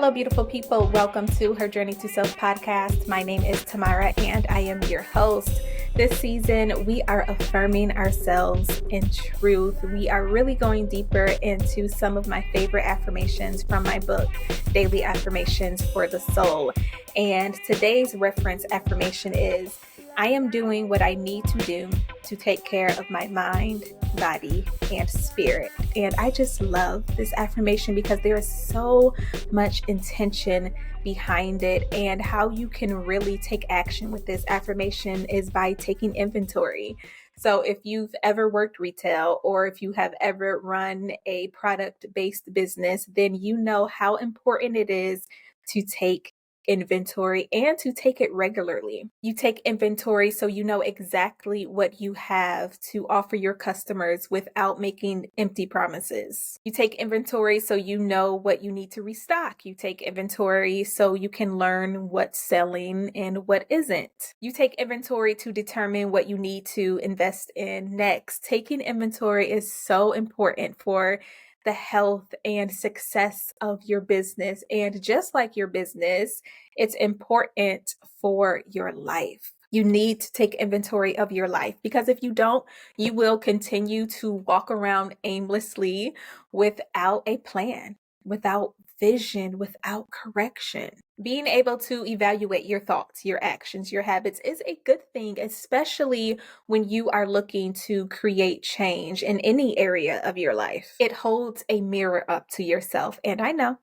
Hello, beautiful people. Welcome to HerJourney2Self Podcast. My name is Tamara and I am your host. This season, we are affirming ourselves in truth. We are really going deeper into some of my favorite affirmations from my book, Daily Affirmations for the Soul. And today's reference affirmation is, I am doing what I need to do to take care of my mind, body, and spirit. And I just love this affirmation because there is so much intention behind it, and how you can really take action with this affirmation is by taking inventory. So if you've ever worked retail or if you have ever run a product-based business, then you know how important it is to take inventory and to take it regularly. You take inventory so you know exactly what you have to offer your customers without making empty promises. You take inventory so you know what you need to restock. You take inventory so you can learn what's selling and what isn't. You take inventory to determine what you need to invest in next. Taking inventory is so important for the health and success of your business. And just like your business, it's important for your life. You need to take inventory of your life, because if you don't, you will continue to walk around aimlessly without a plan, without vision, without correction. Being able to evaluate your thoughts, your actions, your habits is a good thing, especially when you are looking to create change in any area of your life. It holds a mirror up to yourself. And I know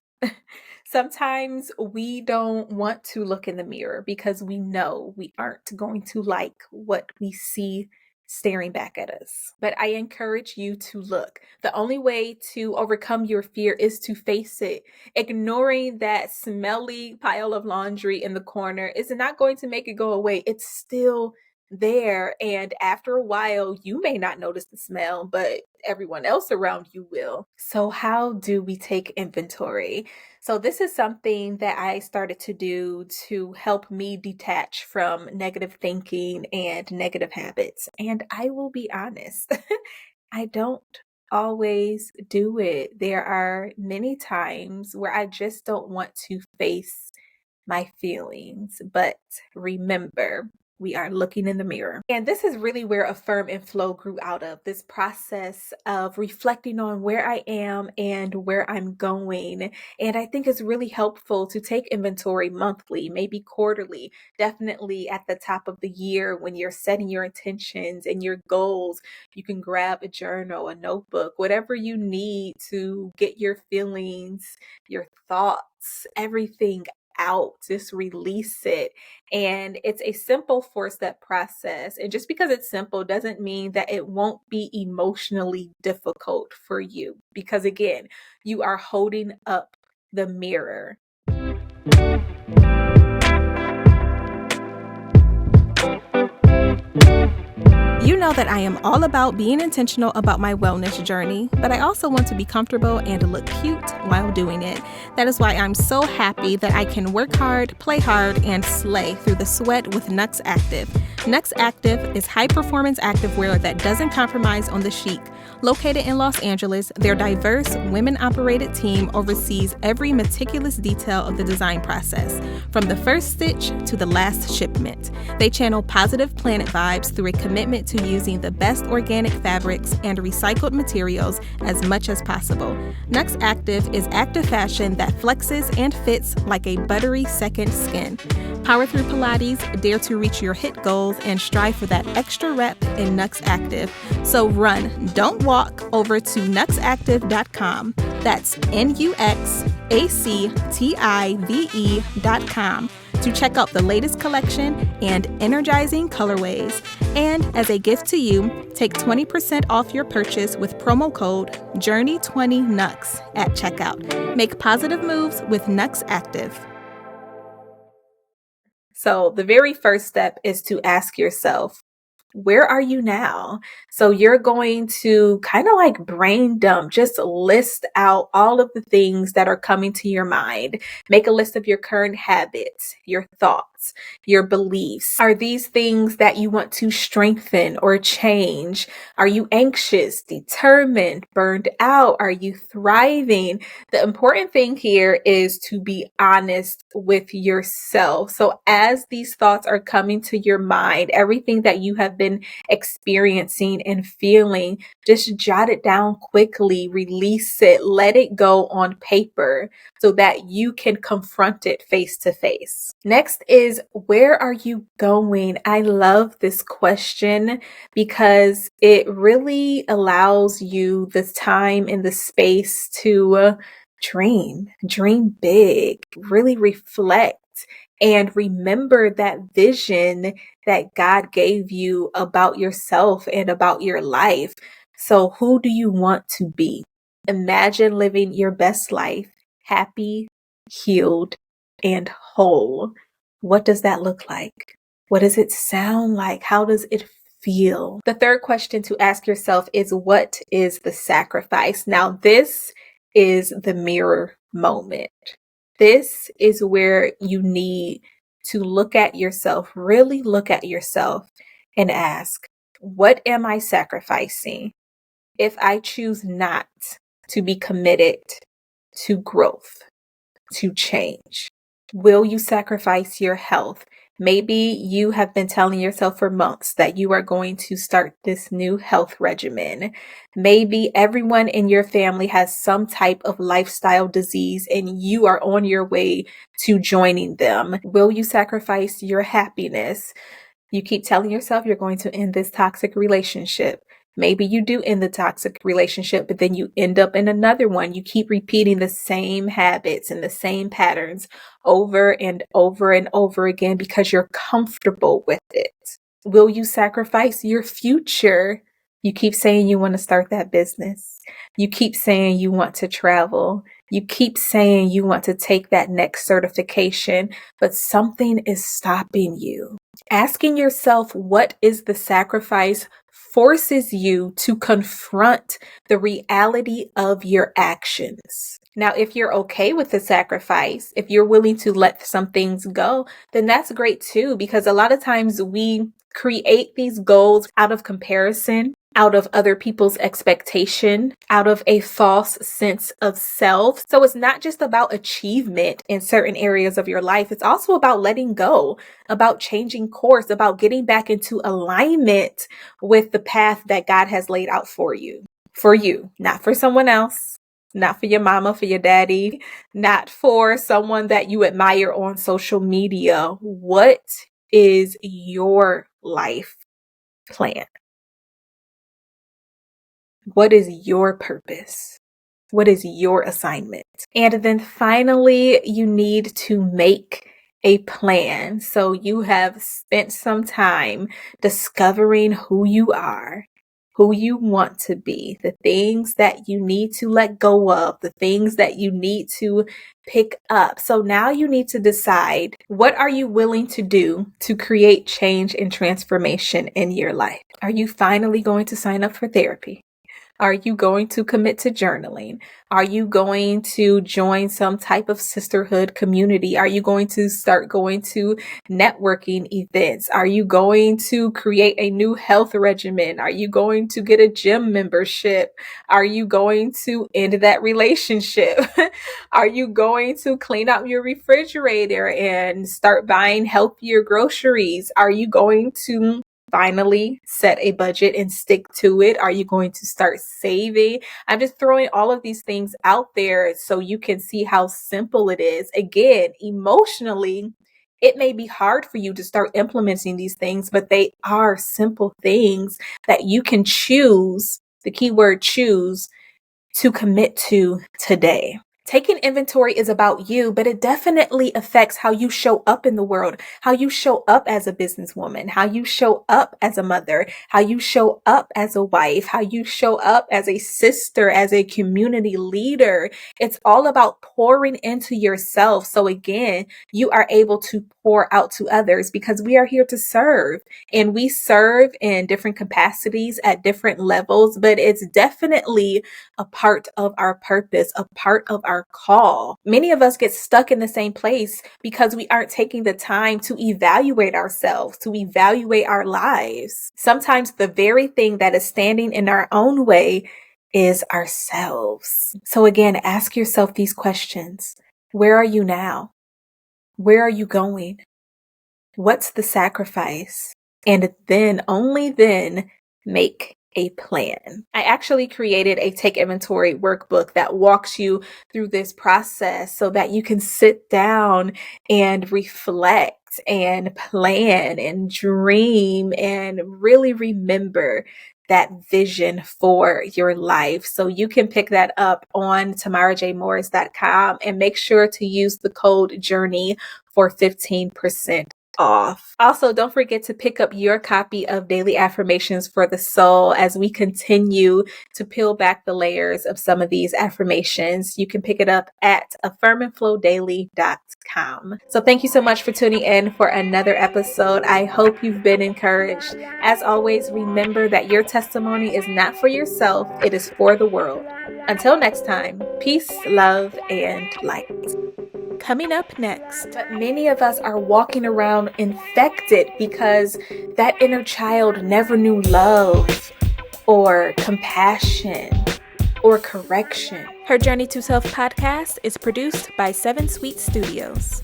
sometimes we don't want to look in the mirror because we know we aren't going to like what we see staring back at us. But I encourage you to look. The only way to overcome your fear is to face it. Ignoring that smelly pile of laundry in the corner is not going to make it go away. It's still there. And after a while, you may not notice the smell, but everyone else around you will. So how do we take inventory? So this is something that I started to do to help me detach from negative thinking and negative habits. And I will be honest, I don't always do it. There are many times where I just don't want to face my feelings. But remember, we are looking in the mirror. And this is really where Affirm and Flow grew out of, this process of reflecting on where I am and where I'm going. And I think it's really helpful to take inventory monthly, maybe quarterly, definitely at the top of the year when you're setting your intentions and your goals. You can grab a journal, a notebook, whatever you need to get your feelings, your thoughts, everything out. Just release it. And it's a simple 4-step process. And just because it's simple doesn't mean that it won't be emotionally difficult for you. Because again, you are holding up the mirror. You know that I am all about being intentional about my wellness journey, but I also want to be comfortable and look cute while doing it. That is why I'm so happy that I can work hard, play hard, and slay through the sweat with Nux Active. Nux Active is high-performance activewear that doesn't compromise on the chic. Located in Los Angeles, their diverse, women-operated team oversees every meticulous detail of the design process, from the first stitch to the last shipment. They channel positive planet vibes through a commitment to using the best organic fabrics and recycled materials as much as possible. Nux Active is active fashion that flexes and fits like a buttery second skin. Power through Pilates, dare to reach your HIIT goals, and strive for that extra rep in Nux Active. So run, don't walk, over to nuxactive.com. That's nuxactive.com to check out the latest collection and energizing colorways. And as a gift to you, take 20% off your purchase with promo code Journey20Nux at checkout. Make positive moves with Nux Active. So the very first step is to ask yourself, where are you now? So you're going to kind of like brain dump, just list out all of the things that are coming to your mind. Make a list of your current habits, your thoughts, thoughts, your beliefs? Are these things that you want to strengthen or change? Are you anxious, determined, burned out? Are you thriving? The important thing here is to be honest with yourself. So as these thoughts are coming to your mind, everything that you have been experiencing and feeling, just jot it down quickly, release it, let it go on paper so that you can confront it face to face. Next is, where are you going? I love this question because it really allows you the time and the space to dream big, really reflect, and remember that vision that God gave you about yourself and about your life. So who do you want to be? Imagine living your best life, happy, healed, and whole. What does that look like? What does it sound like? How does it feel? The third question to ask yourself is, what is the sacrifice? Now, this is the mirror moment. This is where you need to look at yourself, really look at yourself and ask, what am I sacrificing if I choose not to be committed to growth, to change? Will you sacrifice your health? Maybe you have been telling yourself for months that you are going to start this new health regimen. Maybe everyone in your family has some type of lifestyle disease and you are on your way to joining them. Will you sacrifice your happiness? You keep telling yourself you're going to end this toxic relationship. Maybe you do end the toxic relationship, but then you end up in another one. You keep repeating the same habits and the same patterns over and over and over again because you're comfortable with it. Will you sacrifice your future? You keep saying you want to start that business. You keep saying you want to travel. You keep saying you want to take that next certification, but something is stopping you. Asking yourself, what is the sacrifice, forces you to confront the reality of your actions. Now, if you're okay with the sacrifice, if you're willing to let some things go, then that's great too, because a lot of times we create these goals out of comparison, out of other people's expectation, out of a false sense of self. So it's not just about achievement in certain areas of your life. It's also about letting go, about changing course, about getting back into alignment with the path that God has laid out for you, not for someone else. Not for your mama, for your daddy, not for someone that you admire on social media. What is your life plan? What is your purpose? What is your assignment? And then finally, you need to make a plan. So you have spent some time discovering who you are, who you want to be, the things that you need to let go of, the things that you need to pick up. So now you need to decide, what are you willing to do to create change and transformation in your life? Are you finally going to sign up for therapy? Are you going to commit to journaling? Are you going to join some type of sisterhood community? Are you going to start going to networking events? Are you going to create a new health regimen? Are you going to get a gym membership? Are you going to end that relationship? Are you going to clean out your refrigerator and start buying healthier groceries? Are you going to finally set a budget and stick to it? Are you going to start saving? I'm just throwing all of these things out there so you can see how simple it is. Again, emotionally, it may be hard for you to start implementing these things, but they are simple things that you can choose, the keyword choose, to commit to today. Taking inventory is about you, but it definitely affects how you show up in the world, how you show up as a businesswoman, how you show up as a mother, how you show up as a wife, how you show up as a sister, as a community leader. It's all about pouring into yourself. So again, you are able to pour out to others because we are here to serve, and we serve in different capacities at different levels, but it's definitely a part of our purpose, a part of our our call. Many of us get stuck in the same place because we aren't taking the time to evaluate ourselves, to evaluate our lives. Sometimes the very thing that is standing in our own way is ourselves. So again, ask yourself these questions. Where are you now? Where are you going? What's the sacrifice? And then, only then, make a plan. I actually created a take inventory workbook that walks you through this process so that you can sit down and reflect and plan and dream and really remember that vision for your life. So you can pick that up on tamarajmorris.com and make sure to use the code JOURNEY for 15% off. Also, don't forget to pick up your copy of Daily Affirmations for the Soul as we continue to peel back the layers of some of these affirmations. You can pick it up at affirmandflowdaily.com. So thank you so much for tuning in for another episode. I hope you've been encouraged. As always, remember that your testimony is not for yourself, it is for the world. Until next time, peace, love, and light. Coming up next, but many of us are walking around infected because that inner child never knew love or compassion or correction. Her Journey to Self podcast is produced by 7 Sweet Studios.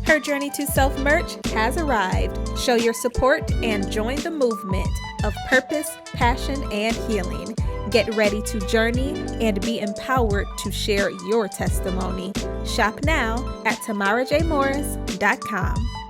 Her Journey to Self merch has arrived. Show your support and join the movement of purpose, passion, and healing. Get ready to journey and be empowered to share your testimony. Shop now at tamarajmorris.com.